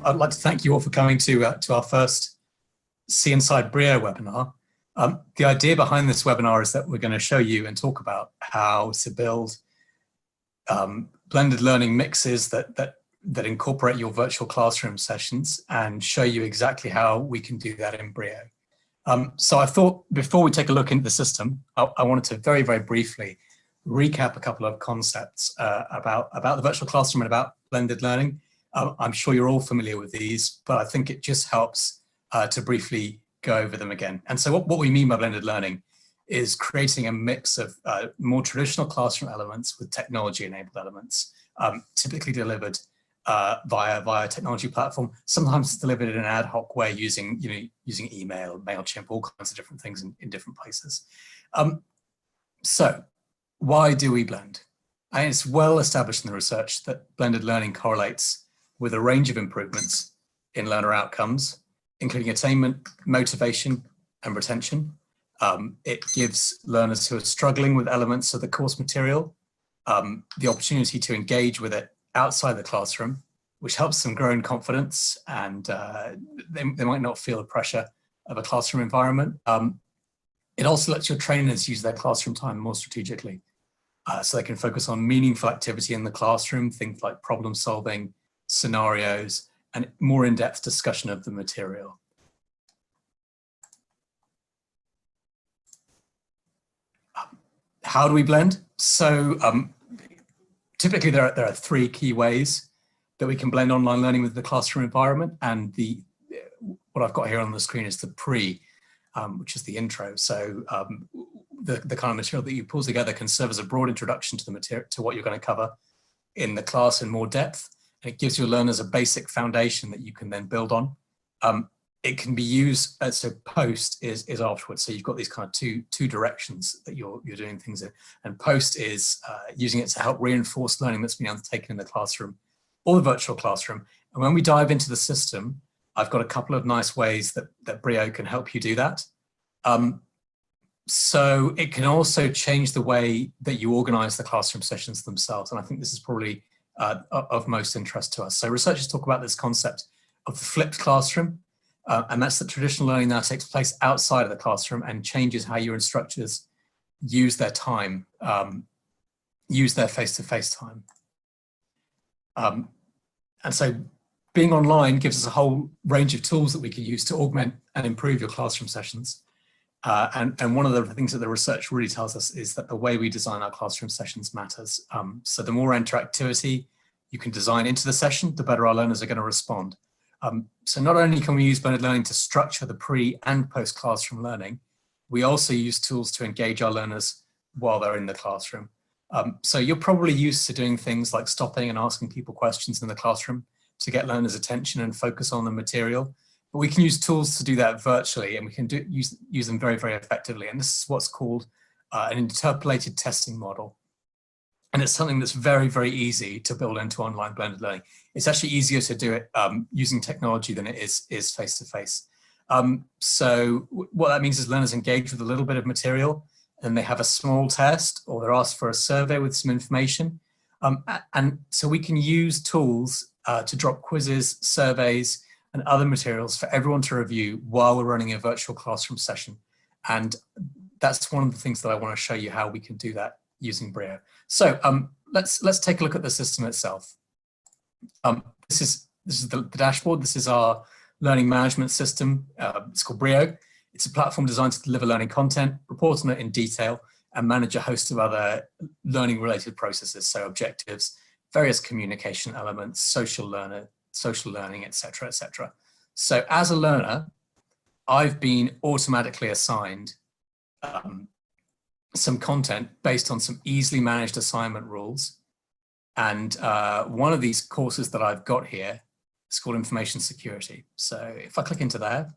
I'd like to thank you all for coming to our first See Inside Breeio webinar. The idea behind this webinar is that we're going to show you and talk about how to build blended learning mixes that incorporate your virtual classroom sessions and show you exactly how we can do that in Breeio. So I thought before we take a look into the system, I wanted to very, very briefly recap a couple of concepts about the virtual classroom and about blended learning. I'm sure you're all familiar with these, but I think it just helps to briefly go over them again. And so what we mean by blended learning is creating a mix of more traditional classroom elements with technology-enabled elements, typically delivered via technology platform. Sometimes it's delivered in an ad hoc way using email, MailChimp, all kinds of different things in different places. So why do we blend? And it's well established in the research that blended learning correlates with a range of improvements in learner outcomes, including attainment, motivation, and retention. It gives learners who are struggling with elements of the course material the opportunity to engage with it outside the classroom, which helps them grow in confidence, and they might not feel the pressure of a classroom environment. It also lets your trainers use their classroom time more strategically, so they can focus on meaningful activity in the classroom, things like problem solving, scenarios, and more in-depth discussion of the material. How do we blend? So typically there are three key ways that we can blend online learning with the classroom environment, and what I've got here on the screen is the pre, which is the intro. So the kind of material that you pull together can serve as a broad introduction to the material, to what you're going to cover in the class in more depth. And it gives your learners a basic foundation that you can then build on. It can be used as a post is afterwards. So you've got these kind of two directions that you're doing things in. And post is using it to help reinforce learning that's been undertaken in the classroom or the virtual classroom. And when we dive into the system, I've got a couple of nice ways that Breeio can help you do that. So it can also change the way that you organize the classroom sessions themselves. And I think this is probably of most interest to us. So researchers talk about this concept of the flipped classroom, and that's the traditional learning that takes place outside of the classroom and changes how your instructors use their time, use their face-to-face time. And so being online gives us a whole range of tools that we can use to augment and improve your classroom sessions. And one of the things that the research really tells us is that the way we design our classroom sessions matters. So the more interactivity you can design into the session, the better our learners are going to respond. So not only can we use blended learning to structure the pre and post classroom learning, we also use tools to engage our learners while they're in the classroom. So you're probably used to doing things like stopping and asking people questions in the classroom to get learners' attention and focus on the material. But we can use tools to do that virtually, and we can use them very, very effectively. And this is what's called an interpolated testing model. And it's something that's very, very easy to build into online blended learning. It's actually easier to do it using technology than it is face-to-face. So what that means is learners engage with a little bit of material, and they have a small test, or they're asked for a survey with some information. And so we can use tools to drop quizzes, surveys, and other materials for everyone to review while we're running a virtual classroom session. And that's one of the things that I want to show you how we can do that using Breeio. So let's take a look at the system itself. This is the dashboard. This is our learning management system. It's called Breeio. It's a platform designed to deliver learning content, report on it in detail, and manage a host of other learning-related processes, so objectives, various communication elements, social learning, etc., etc. So as a learner, I've been automatically assigned some content based on some easily managed assignment rules. And one of these courses that I've got here is called Information Security. So if I click into there,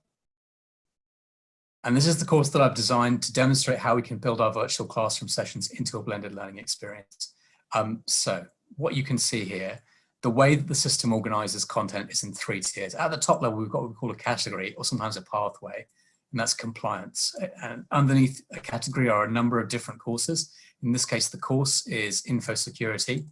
and this is the course that I've designed to demonstrate how we can build our virtual classroom sessions into a blended learning experience. So what you can see here, the way that the system organizes content is in 3 tiers. At the top level, we've got what we call a category, or sometimes a pathway, and that's compliance. And underneath a category are a number of different courses. In this case, the course is info security.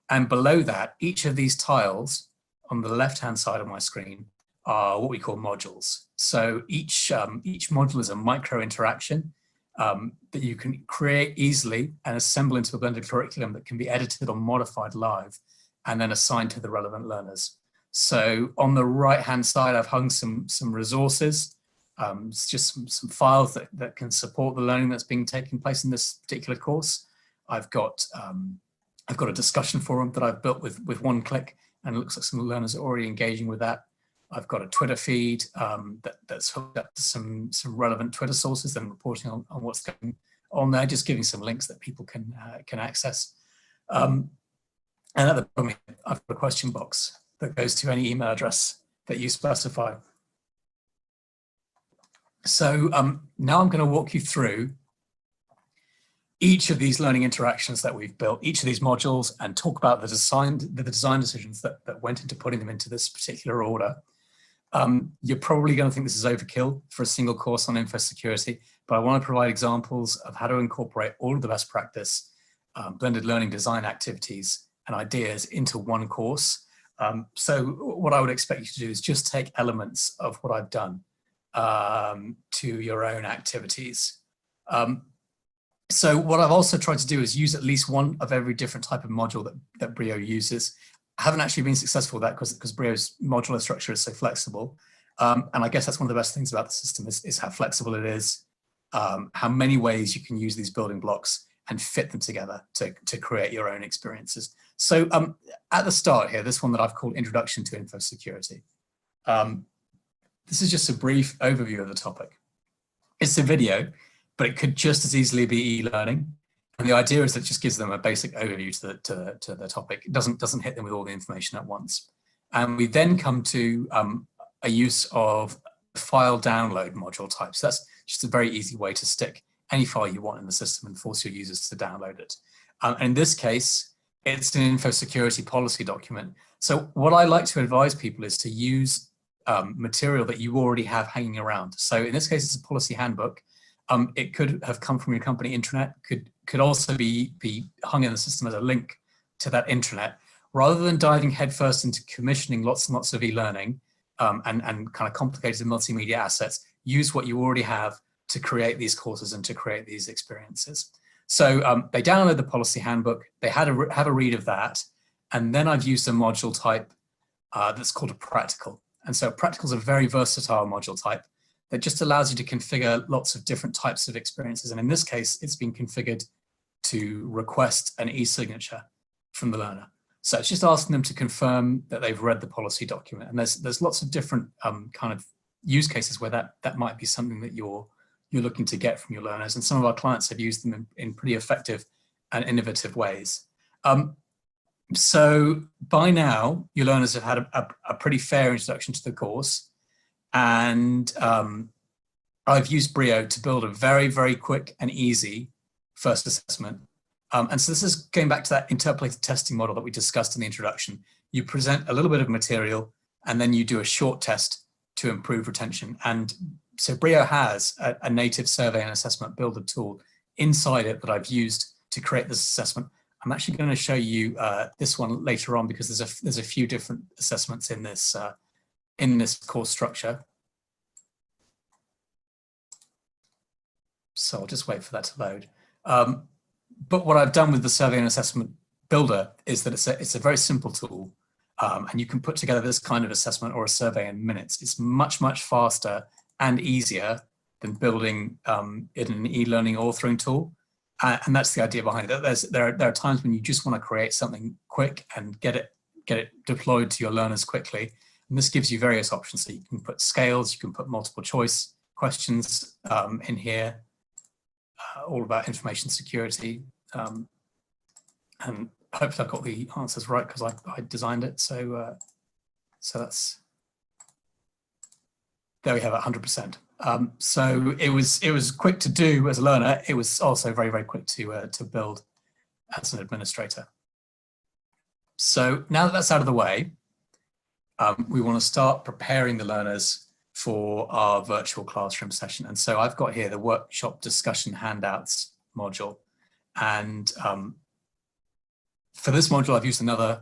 And below that, each of these tiles on the left-hand side of my screen are what we call modules. So each module is a micro interaction that you can create easily and assemble into a blended curriculum that can be edited or modified live and then assigned to the relevant learners. So on the right-hand side, I've hung some resources, just some files that can support the learning that's being taking place in this particular course. I've got a discussion forum that I've built with one click, and it looks like some learners are already engaging with that. I've got a Twitter feed that's hooked up to some relevant Twitter sources and reporting on what's going on there, just giving some links that people can access. And at the bottom, I've got a question box that goes to any email address that you specify. So now I'm going to walk you through each of these learning interactions that we've built, each of these modules, and talk about the design decisions that went into putting them into this particular order. You're probably going to think this is overkill for a single course on info security, but I want to provide examples of how to incorporate all of the best practice, blended learning design activities and ideas into one course. So what I would expect you to do is just take elements of what I've done to your own activities. So what I've also tried to do is use at least one of every different type of module that Breeio uses. I haven't actually been successful with that because Breeio's modular structure is so flexible. And I guess that's one of the best things about the system is how flexible it is, how many ways you can use these building blocks and fit them together to create your own experiences. So at the start here, this one that I've called Introduction to Info Security. This is just a brief overview of the topic. It's a video, but it could just as easily be e-learning. And the idea is that it just gives them a basic overview to the topic. It doesn't hit them with all the information at once. And we then come to a use of file download module type. So that's just a very easy way to stick any file you want in the system and force your users to download it. And in this case, it's an info security policy document. So what I like to advise people is to use material that you already have hanging around. So in this case, it's a policy handbook. It could have come from your company intranet, could also be hung in the system as a link to that intranet. Rather than diving headfirst into commissioning lots and lots of e-learning and kind of complicated multimedia assets, use what you already have to create these courses and to create these experiences. So they download the policy handbook, they have a read of that, and then I've used a module type that's called a practical. And so practical is a very versatile module type that just allows you to configure lots of different types of experiences. And in this case, it's been configured to request an e-signature from the learner. So it's just asking them to confirm that they've read the policy document. And there's lots of different kind of use cases where that might be something that you're looking to get from your learners. And some of our clients have used them in pretty effective and innovative ways. So by now, your learners have had a pretty fair introduction to the course. And I've used Breeio to build a very, very quick and easy first assessment. And so this is going back to that interpolated testing model that we discussed in the introduction. You present a little bit of material and then you do a short test to improve retention. And so Breeio has a native survey and assessment builder tool inside it that I've used to create this assessment. I'm actually going to show you this one later on because there's a few different assessments in this course structure. So I'll just wait for that to load. But what I've done with the survey and assessment builder is that it's a very simple tool, and you can put together this kind of assessment or a survey in minutes. It's much, much faster and easier than building it in an e-learning authoring tool. And that's the idea behind it. There are times when you just want to create something quick and get it deployed to your learners quickly. And this gives you various options. So you can put scales, you can put multiple choice questions in here, all about information security. And hopefully I've got the answers right because I designed it. So that's, there we have it, 100%. So it was quick to do as a learner. It was also very, very quick to build as an administrator. So now that that's out of the way, we want to start preparing the learners for our virtual classroom session. And so I've got here the workshop discussion handouts module. And for this module, I've used another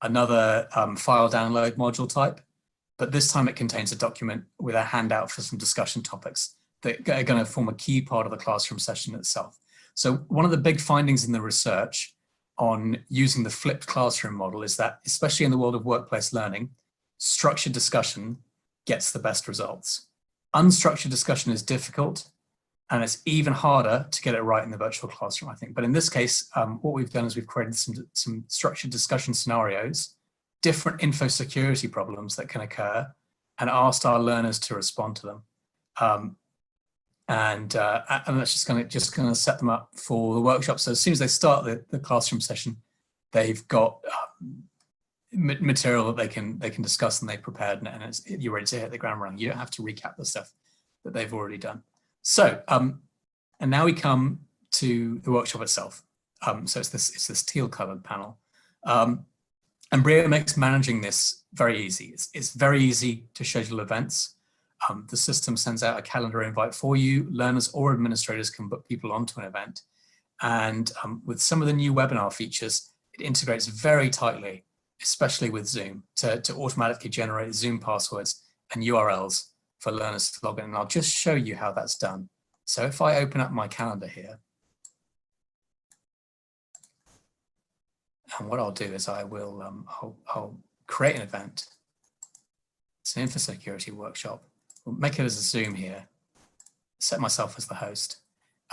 another file download module type, but this time it contains a document with a handout for some discussion topics that are going to form a key part of the classroom session itself. So one of the big findings in the research on using the flipped classroom model is that, especially in the world of workplace learning, structured discussion gets the best results. Unstructured discussion is difficult, and it's even harder to get it right in the virtual classroom, I think. But in this case, what we've done is we've created some structured discussion scenarios, different info security problems that can occur, and asked our learners to respond to them. And that's just going to set them up for the workshop. So as soon as they start the classroom session, they've got material that they can discuss, and they've prepared, and you're ready to hit the ground running. You don't have to recap the stuff that they've already done. So and now we come to the workshop itself. So it's this teal colored panel, and Breeio makes managing this very easy. It's very easy to schedule events. The system sends out a calendar invite for you. Learners or administrators can book people onto an event. And with some of the new webinar features, it integrates very tightly, especially with Zoom, to automatically generate Zoom passwords and URLs for learners to log in. And I'll just show you how that's done. So if I open up my calendar here, and what I'll do is I will I'll create an event. It's an info security workshop. We'll make it as a Zoom here, set myself as the host.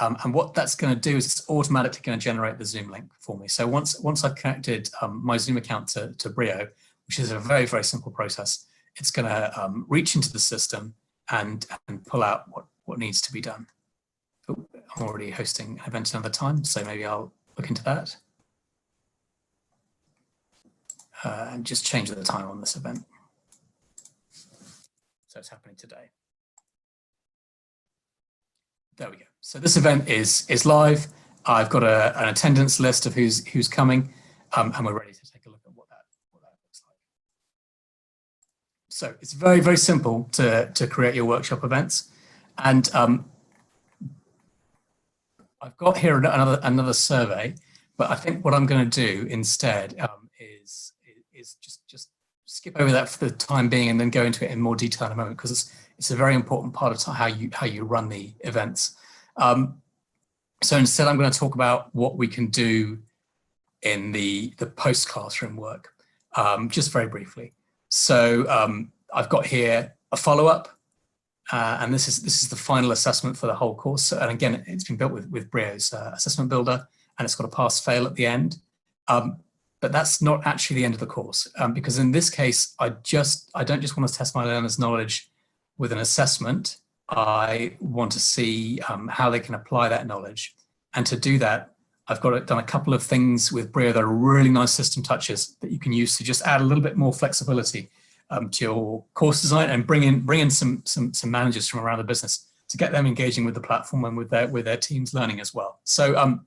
And what that's going to do is it's automatically going to generate the Zoom link for me. So once I've connected my Zoom account to Breeio, which is a very, very simple process, it's going to reach into the system and pull out what needs to be done. Oh, I'm already hosting an event another time, so maybe I'll look into that. And just change the time on this event. So it's happening today. There we go. So this event is live. I've got an attendance list of who's coming, and we're ready to take a look at what that looks like. So it's very, very simple to create your workshop events, and I've got here another survey, but I think what I'm going to do instead is just skip over that for the time being and then go into it in more detail in a moment, because it's a very important part of how you run the events. So instead, I'm going to talk about what we can do in the post-classroom work, just very briefly. So I've got here a follow-up, and this is the final assessment for the whole course. So, and again, it's been built with Breeio's assessment builder, and it's got a pass-fail at the end. But that's not actually the end of the course, because in this case, I don't just want to test my learners' knowledge with an assessment. I want to see how they can apply that knowledge. And to do that, I've done a couple of things with Breeio that are really nice system touches that you can use to just add a little bit more flexibility to your course design, and bring in some managers from around the business to get them engaging with the platform and with their teams learning as well. So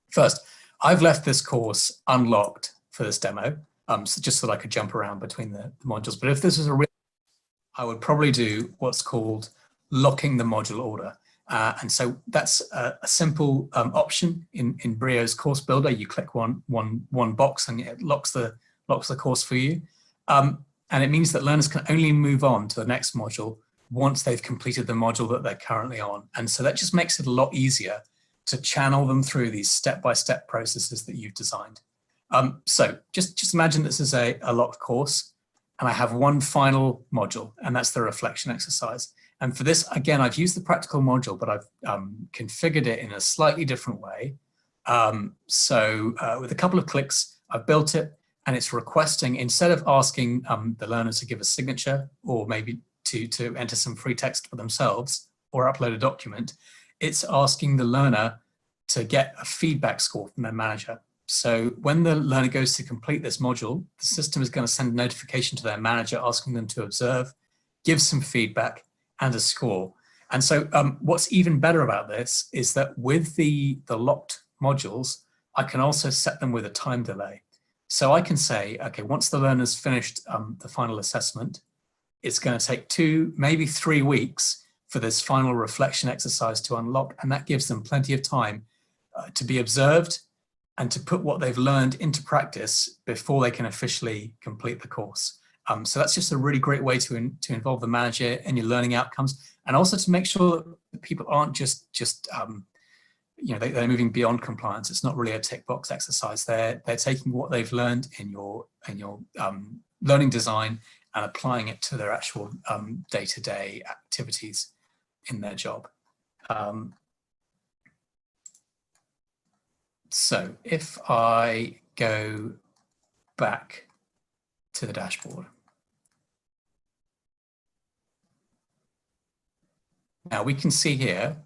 first, I've left this course unlocked for this demo, so just so that I could jump around between the modules. But if this was a real, I would probably do what's called locking the module order. And so that's a simple option in Breeio's course builder. You click one box and it locks the course for you. And it means that learners can only move on to the next module once they've completed the module that they're currently on. And so that just makes it a lot easier to channel them through these step-by-step processes that you've designed. So just imagine this is a locked course, and I have one final module, and that's the reflection exercise. And for this, again, I've used the practical module, but I've configured it in a slightly different way. So with a couple of clicks, I've built it, and it's requesting, instead of asking the learner to give a signature, or maybe to enter some free text for themselves or upload a document, it's asking the learner to get a feedback score from their manager. So when the learner goes to complete this module, the system is going to send a notification to their manager asking them to observe, give some feedback, and a score. And so what's even better about this is that with the locked modules, I can also set them with a time delay. So I can say, okay, once the learner's finished the final assessment, it's going to take 2, maybe 3 weeks for this final reflection exercise to unlock, and that gives them plenty of time to be observed, and to put what they've learned into practice before they can officially complete the course. So that's just a really great way to involve the manager in your learning outcomes, and also to make sure that people aren't just they're moving beyond compliance. It's not really a tick box exercise. They're taking what they've learned in your learning design and applying it to their actual day-to-day activities in their job. So if I go back to the dashboard. Now we can see here,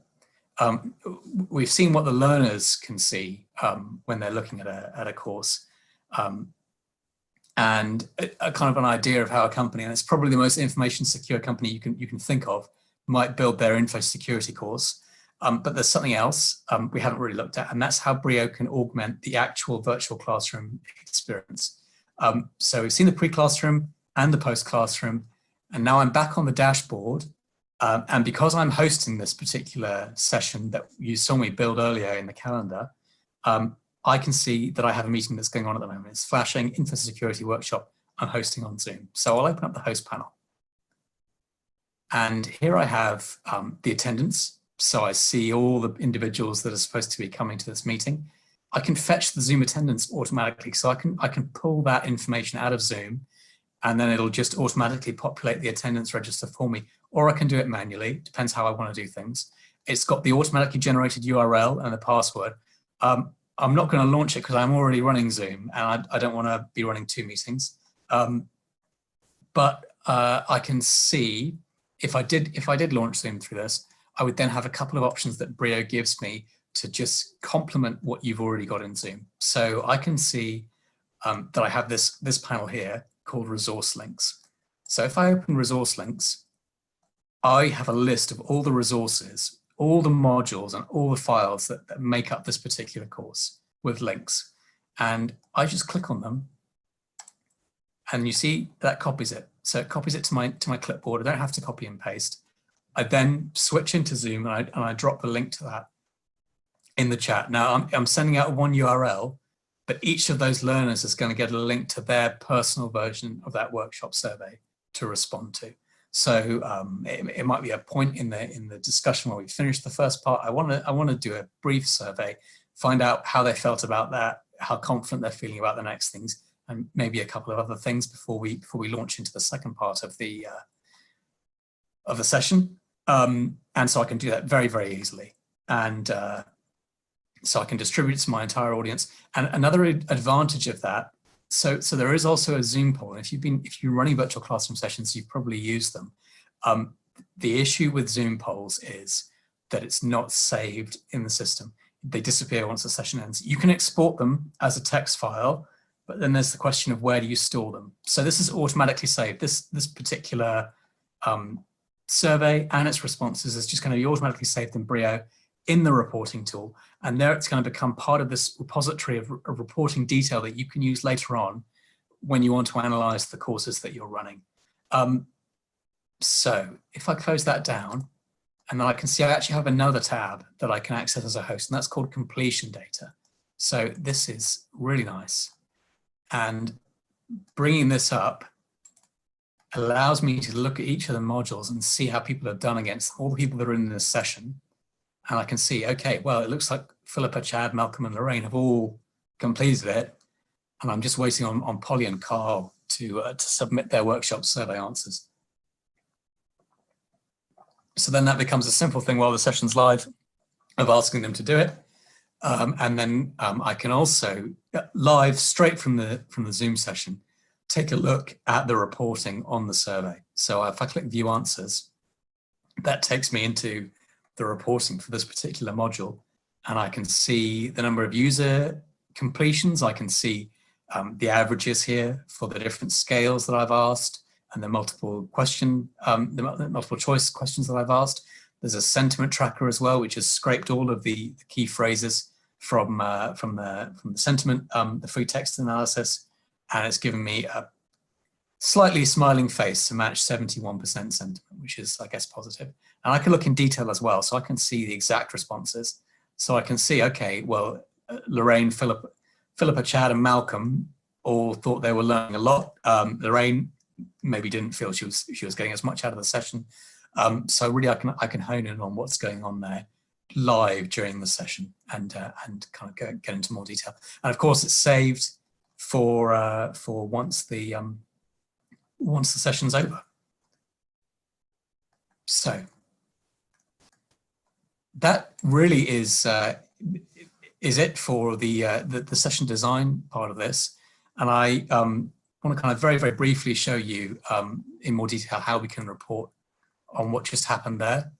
we've seen what the learners can see when they're looking at a course, and a kind of an idea of how a company, and it's probably the most information secure company you can think of, might build their info security course. But there's something else we haven't really looked at, and that's how Breeio can augment the actual virtual classroom experience. So we've seen the pre-classroom and the post-classroom, and now I'm back on the dashboard. And because I'm hosting this particular session that you saw me build earlier in the calendar, I can see that I have a meeting that's going on at the moment. It's flashing Info Security Workshop I'm hosting on Zoom. So I'll open up the host panel. And here I have the attendance. So I see all the individuals that are supposed to be coming to this meeting. I can fetch the Zoom attendance automatically. So I can pull that information out of Zoom, and then it'll just automatically populate the attendance register for me, or I can do it manually. Depends how I want to do things. It's got the automatically generated URL and the password. I'm not going to launch it because I'm already running Zoom, and I don't want to be running two meetings. But I can see if I did launch Zoom through this, I would then have a couple of options that Breeio gives me to just complement what you've already got in Zoom. So I can see that I have this panel here called resource links. So if I open resource links, I have a list of all the resources, all the modules, and all the files that make up this particular course with links. And I just click on them, and you see that copies it. So it copies it to my clipboard. I don't have to copy and paste. I then switch into Zoom and I drop the link to that in the chat. Now I'm sending out one URL, but each of those learners is going to get a link to their personal version of that workshop survey to respond to. So it might be a point in the discussion where we finish the first part. I want to do a brief survey, find out how they felt about that, how confident they're feeling about the next things, and maybe a couple of other things before we launch into the second part of the session. And so I can do that very, very easily. And so I can distribute it to my entire audience. And another advantage of that, so there is also a Zoom poll. And if you're running virtual classroom sessions, you've probably used them. The issue with Zoom polls is that it's not saved in the system. They disappear once the session ends. You can export them as a text file, but then there's the question of where do you store them? So this is automatically saved. This particular survey and its responses is just going to be automatically saved in Breeio in the reporting tool. And there it's going to become part of this repository of reporting detail that you can use later on when you want to analyze the courses that you're running. So if I close that down, and then I can see I actually have another tab that I can access as a host, and that's called completion data. So this is really nice. And bringing this up allows me to look at each of the modules and see how people have done against all the people that are in this session. And I can see, okay, well, it looks like Philippa, Chad, Malcolm, and Lorraine have all completed it. And I'm just waiting on Polly and Carl to submit their workshop survey answers. So then that becomes a simple thing while the session's live of asking them to do it. And then I can also, live straight from the Zoom session, take a look at the reporting on the survey. So if I click View Answers, that takes me into the reporting for this particular module. And I can see the number of user completions. I can see the averages here for the different scales that I've asked and the multiple choice questions that I've asked. There's a sentiment tracker as well, which has scraped all of the key phrases from the sentiment, the free text analysis, and it's given me a slightly smiling face to match 71% sentiment, which is, I guess, positive. And I can look in detail as well, so I can see the exact responses. So I can see, okay, well, Lorraine, Philip, Philippa, Chad, and Malcolm all thought they were learning a lot. Lorraine maybe didn't feel she was getting as much out of the session. So really, I can hone in on what's going on there live during the session and kind of get into more detail. And of course, it's saved for once the session's over. So that really is it for the session design part of this. And I want to kind of very, very briefly show you in more detail how we can report on what just happened there.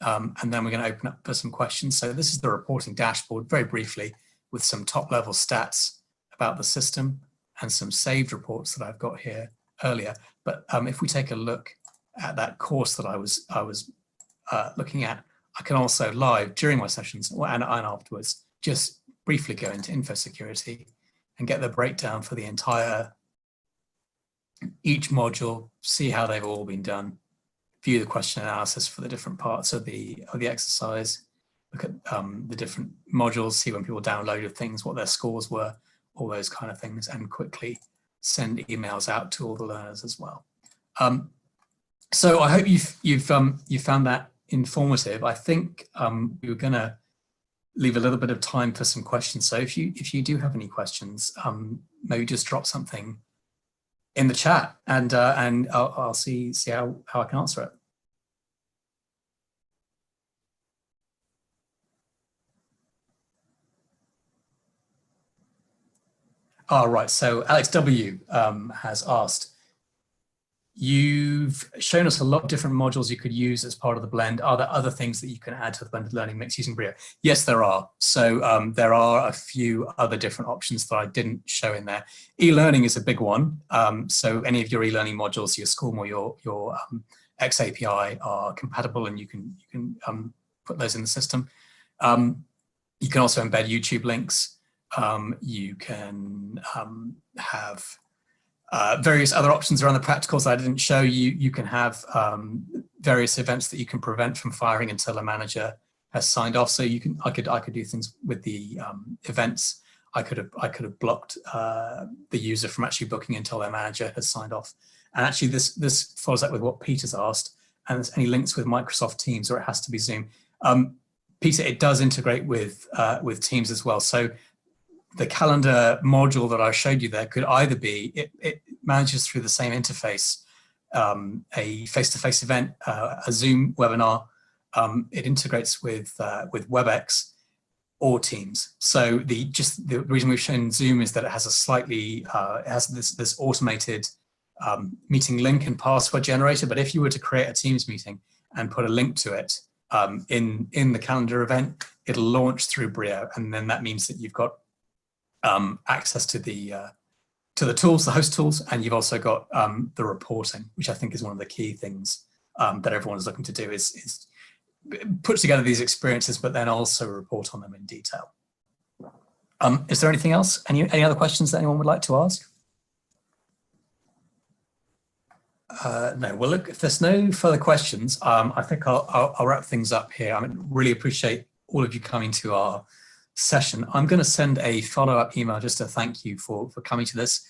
And then we're going to open up for some questions. So this is the reporting dashboard, very briefly, with some top level stats about the system and some saved reports that I've got here earlier. But if we take a look at that course that I was looking at, I can also live during my sessions and afterwards just briefly go into info security and get the breakdown for the entire each module, see how they've all been done, view the question analysis for the different parts of the exercise, look at the different modules, see when people downloaded things, what their scores were, all those kind of things, and quickly send emails out to all the learners as well. So I hope you've found that informative. I think we were going to leave a little bit of time for some questions. So if you do have any questions, maybe just drop something in the chat, and I'll see how I can answer it. Oh, right. So Alex W has asked, you've shown us a lot of different modules you could use as part of the blend. Are there other things that you can add to the blended learning mix using Breeio? Yes, there are. So there are a few other different options that I didn't show in there. E-learning is a big one. So any of your e-learning modules, your SCORM or your XAPI are compatible, and you can put those in the system. You can also embed YouTube links. You can have various other options around the practicals that I didn't show you. You can have various events that you can prevent from firing until a manager has signed off. So you can, I could do things with the events. I could have blocked the user from actually booking until their manager has signed off. And actually, this follows up with what Peter's asked. And there's any links with Microsoft Teams, or it has to be Zoom. Peter, it does integrate with Teams as well. So the calendar module that I showed you there could either be, it manages through the same interface, a face-to-face event, a Zoom webinar. It integrates with WebEx or Teams. So the reason we've shown Zoom is that it has a slightly, it has this automated meeting link and password generator. But if you were to create a Teams meeting and put a link to it in the calendar event, it'll launch through Breeio, and then that means that you've got access to the tools, the host tools, and you've also got the reporting, which I think is one of the key things that everyone is looking to do, is put together these experiences, but then also report on them in detail. Is there anything else? Any other questions that anyone would like to ask? No. Well, look, if there's no further questions, I think I'll wrap things up here. I really appreciate all of you coming to our session. I'm going to send a follow-up email just to thank you for coming to this.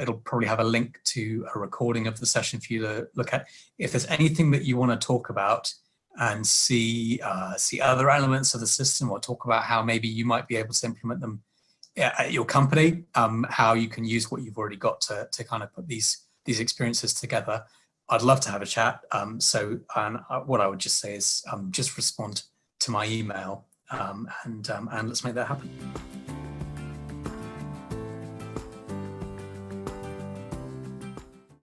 It'll probably have a link to a recording of the session for you to look at. If there's anything that you want to talk about and see other elements of the system, or talk about how maybe you might be able to implement them at your company, how you can use what you've already got to kind of put these experiences together, I'd love to have a chat. What I would just say is just respond to my email, and let's make that happen.